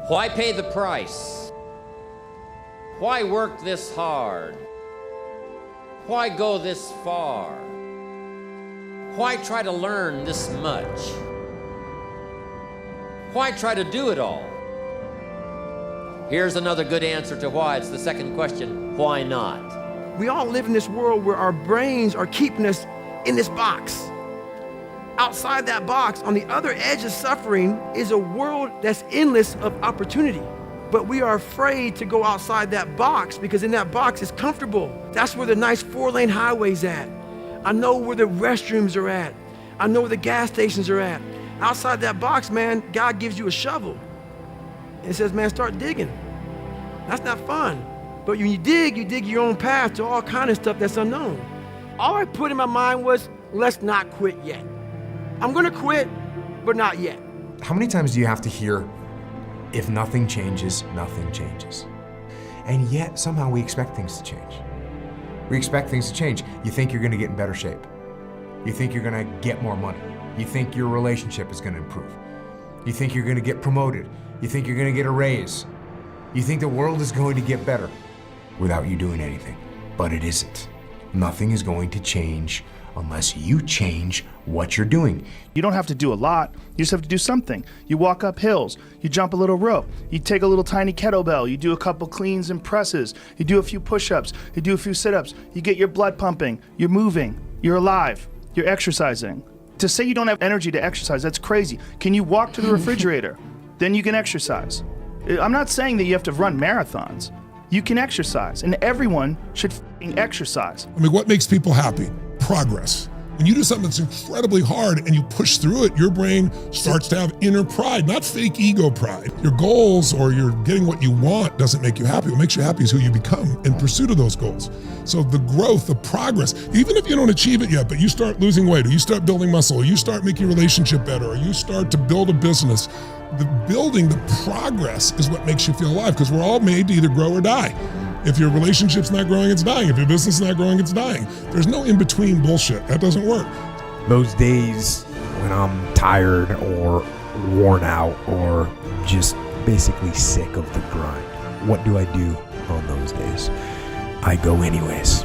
Why pay the price? Why work this hard? Why go this far? Why try to learn this much? Why try to do it all? Here's another good answer to why. It's the second question. Why not? We all live in this world where our brains are keeping us in this box. Outside that box, on the other edge of suffering, is a world that's endless of opportunity. But we are afraid to go outside that box because in that box is comfortable. That's where the nice 4-lane highway's at. I know where the restrooms are at. I know where the gas stations are at. Outside that box, man, God gives you a shovel and says, man, start digging. That's not fun. But when you dig your own path to all kind of stuff that's unknown. All I put in my mind was, let's not quit yet. I'm gonna quit, but not yet. How many times do you have to hear, if nothing changes, nothing changes? And yet, somehow we expect things to change. We expect things to change. You think you're gonna get in better shape. You think you're gonna get more money. You think your relationship is gonna improve. You think you're gonna get promoted. You think you're gonna get a raise. You think the world is going to get better without you doing anything. But it isn't. Nothing is going to change unless you change what you're doing. You don't have to do a lot, you just have to do something. You walk up hills, you jump a little rope, you take a little tiny kettlebell, you do a couple cleans and presses, you do a few push-ups, you do a few sit-ups, you get your blood pumping, you're moving, you're alive, you're exercising. To say you don't have energy to exercise, that's crazy. Can you walk to the refrigerator? Then you can exercise. I'm not saying that you have to run marathons. You can exercise, and everyone should f***ing exercise. I mean, what makes people happy? Progress. When you do something that's incredibly hard and you push through it, your brain starts to have inner pride, not fake ego pride. Your goals or you're getting what you want doesn't make you happy. What makes you happy is who you become in pursuit of those goals. So the growth, the progress, even if you don't achieve it yet, but you start losing weight, or you start building muscle, or you start making your relationship better, or you start to build a business, the building, the progress is what makes you feel alive, because we're all made to either grow or die. If your relationship's not growing, it's dying. If your business is not growing, it's dying. There's no in-between bullshit. That doesn't work. Those days when I'm tired or worn out or just basically sick of the grind, what do I do on those days? I go anyways.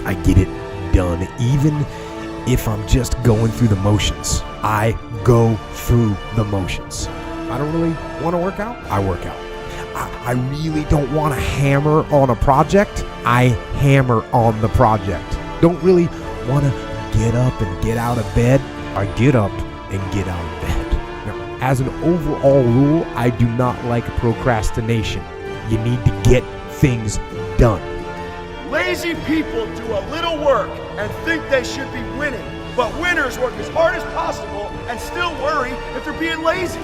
I get it done, even if I'm just going through the motions. I go through the motions. I don't really want to work out, I work out. I really don't want to hammer on a project, I hammer on the project. Don't really want to get up and get out of bed, I get up and get out of bed. Now, as an overall rule, I do not like procrastination. You need to get things done. Lazy people do a little work and think they should be winning, but winners work as hard as possible and still worry if they're being lazy.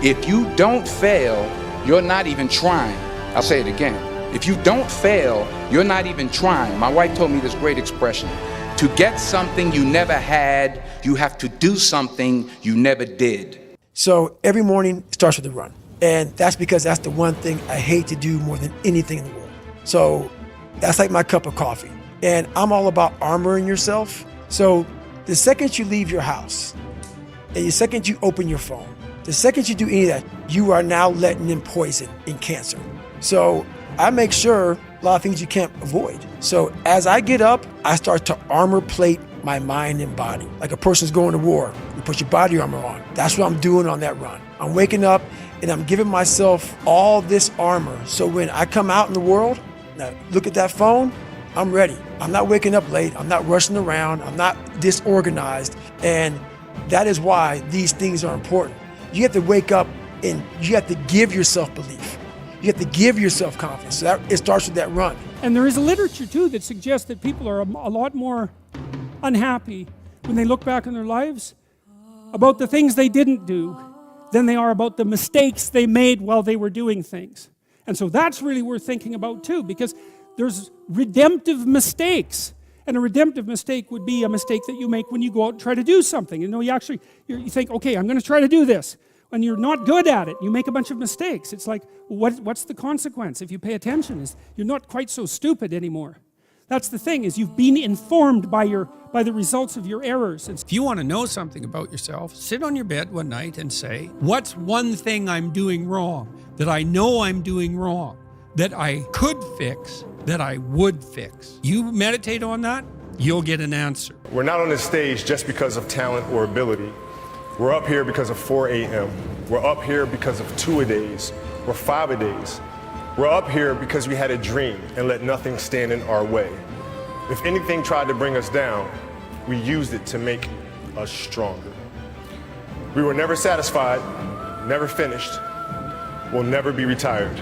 If you don't fail, you're not even trying. I'll say it again. If you don't fail, you're not even trying. My wife told me this great expression. To get something you never had, you have to do something you never did. So every morning starts with a run. And that's because that's the one thing I hate to do more than anything in the world. So that's like my cup of coffee. And I'm all about armoring yourself. So the second you leave your house, and the second you open your phone, the second you do any of that, you are now letting in poison in cancer. So I make sure a lot of things you can't avoid. So as I get up, I start to armor plate my mind and body. Like a person's going to war, you put your body armor on. That's what I'm doing on that run. I'm waking up and I'm giving myself all this armor. So when I come out in the world, now look at that phone, I'm ready. I'm not waking up late, I'm not rushing around, I'm not disorganized. And that is why these things are important. You have to wake up and you have to give yourself belief. You have to give yourself confidence. So it starts with that run. And there is a literature too that suggests that people are a lot more unhappy when they look back on their lives about the things they didn't do than they are about the mistakes they made while they were doing things. And so that's really worth thinking about too, because there's redemptive mistakes. And a redemptive mistake would be a mistake that you make when you go out and try to do something. You know, you think, okay, I'm going to try to do this. When you're not good at it, you make a bunch of mistakes. It's like, what's the consequence if you pay attention? You're not quite so stupid anymore. That's the thing, is you've been informed by the results of your errors. And If you want to know something about yourself, sit on your bed one night and say, what's one thing I'm doing wrong, that I know I'm doing wrong, that I could fix, that I would fix? You meditate on that, you'll get an answer. We're not on this stage just because of talent or ability. We're up here because of 4 a.m. We're up here because of 2-a-days or 5-a-days. We're up here because we had a dream and let nothing stand in our way. If anything tried to bring us down, we used it to make us stronger. We were never satisfied, never finished, will never be retired.